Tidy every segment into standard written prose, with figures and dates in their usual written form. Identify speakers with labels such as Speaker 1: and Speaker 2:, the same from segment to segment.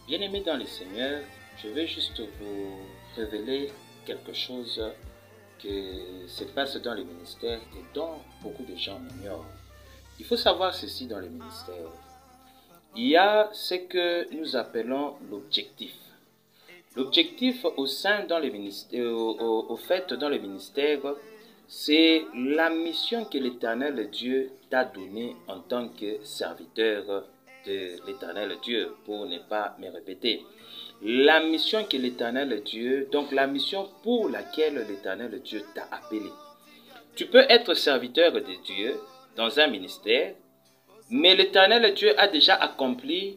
Speaker 1: Bien-aimés dans le Seigneur, je vais juste vous révéler quelque chose qui se passe dans le ministère et dont beaucoup de gens ignorent. Il faut savoir ceci dans le ministère. Il y a ce que nous appelons l'objectif. L'objectif au sein dans le ministère, au fait dans le ministère, c'est la mission que l'Éternel Dieu t'a donnée en tant que serviteur de l'Éternel Dieu, pour ne pas me répéter. La mission que l'Éternel Dieu, donc la mission pour laquelle l'Éternel Dieu t'a appelé. Tu peux être serviteur de Dieu dans un ministère, mais l'Éternel Dieu a déjà accompli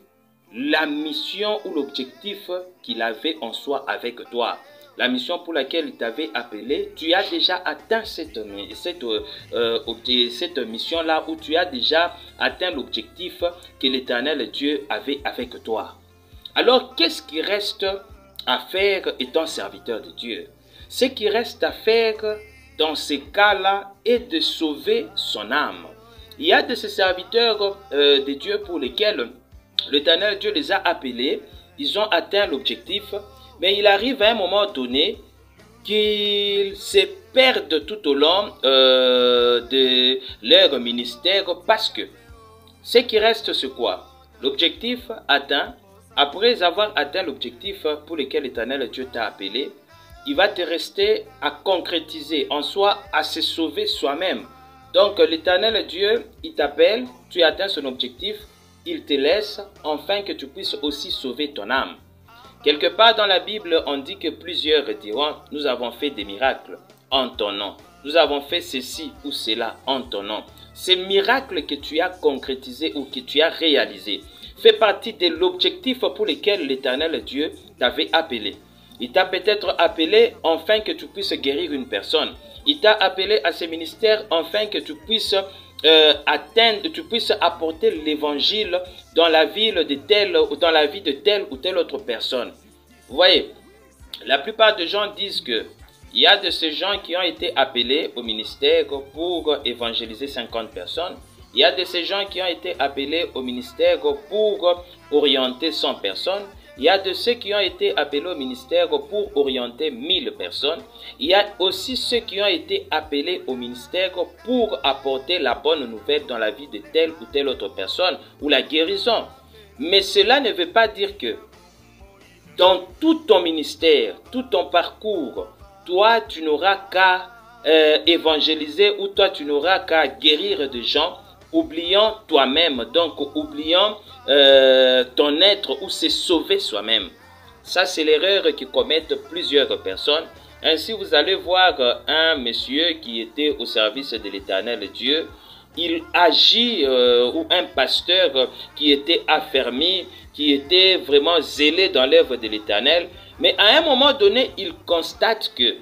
Speaker 1: la mission ou l'objectif qu'il avait en soi avec toi. La mission pour laquelle il t'avait appelé, tu as déjà atteint cette mission-là, où tu as déjà atteint l'objectif que l'Éternel Dieu avait avec toi. Alors, qu'est-ce qui reste à faire étant serviteur de Dieu? Ce qui reste à faire dans ces cas-là est de sauver son âme. Il y a de ces serviteurs de Dieu pour lesquels l'Éternel Dieu les a appelés, ils ont atteint l'objectif, mais il arrive à un moment donné qu'ils se perdent tout au long de leur ministère, parce que ce qui reste, c'est quoi? L'objectif atteint. Après avoir atteint l'objectif pour lequel l'Éternel Dieu t'a appelé, il va te rester à concrétiser en soi, à se sauver soi-même. Donc l'Éternel Dieu, il t'appelle, tu atteins son objectif, il te laisse afin que tu puisses aussi sauver ton âme. Quelque part dans la Bible, on dit que plusieurs diront, nous avons fait des miracles en ton nom. Nous avons fait ceci ou cela en ton nom. Ces miracles que tu as concrétisés ou que tu as réalisés fait partie de l'objectif pour lequel l'Éternel Dieu t'avait appelé. Il t'a peut-être appelé afin que tu puisses guérir une personne. Il t'a appelé à ce ministère afin que tu puisses tu puisses apporter l'évangile dans la ville de telle ou dans la vie de telle ou telle autre personne. Vous voyez, la plupart des gens disent que il y a de ces gens qui ont été appelés au ministère pour évangéliser 50 personnes. Il y a de ces gens qui ont été appelés au ministère pour orienter 100 personnes. Il y a de ceux qui ont été appelés au ministère pour orienter 1000 personnes. Il y a aussi ceux qui ont été appelés au ministère pour apporter la bonne nouvelle dans la vie de telle ou telle autre personne, ou la guérison. Mais cela ne veut pas dire que dans tout ton ministère, tout ton parcours, toi tu n'auras qu'à évangéliser, ou toi tu n'auras qu'à guérir des gens, oubliant toi-même, donc oubliant ton être, ou se sauver soi-même. Ça, c'est l'erreur que commettent plusieurs personnes. Ainsi, vous allez voir un monsieur qui était au service de l'Éternel Dieu. Il agit, ou un pasteur qui était affermi, qui était vraiment zélé dans l'œuvre de l'Éternel. Mais à un moment donné, il constate que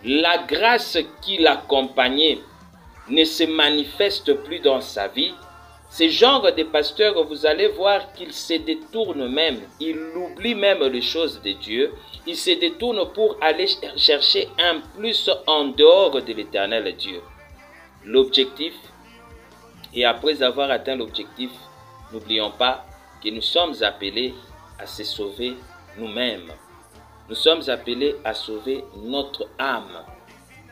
Speaker 1: la grâce qui l'accompagnait ne se manifeste plus dans sa vie. Ce genre de pasteur, vous allez voir qu'il se détourne même, il oublie même les choses de Dieu, il se détourne pour aller chercher un plus en dehors de l'Éternel Dieu. L'objectif, et après avoir atteint l'objectif, n'oublions pas que nous sommes appelés à se sauver nous-mêmes. Nous sommes appelés à sauver notre âme.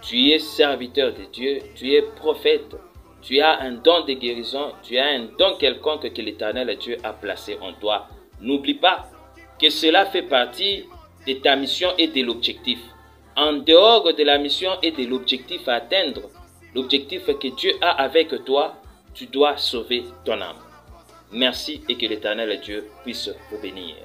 Speaker 1: Tu es serviteur de Dieu, tu es prophète, tu as un don de guérison, tu as un don quelconque que l'Éternel Dieu a placé en toi. N'oublie pas que cela fait partie de ta mission et de l'objectif. En dehors de la mission et de l'objectif à atteindre, l'objectif que Dieu a avec toi, tu dois sauver ton âme. Merci et que l'Éternel Dieu puisse vous bénir.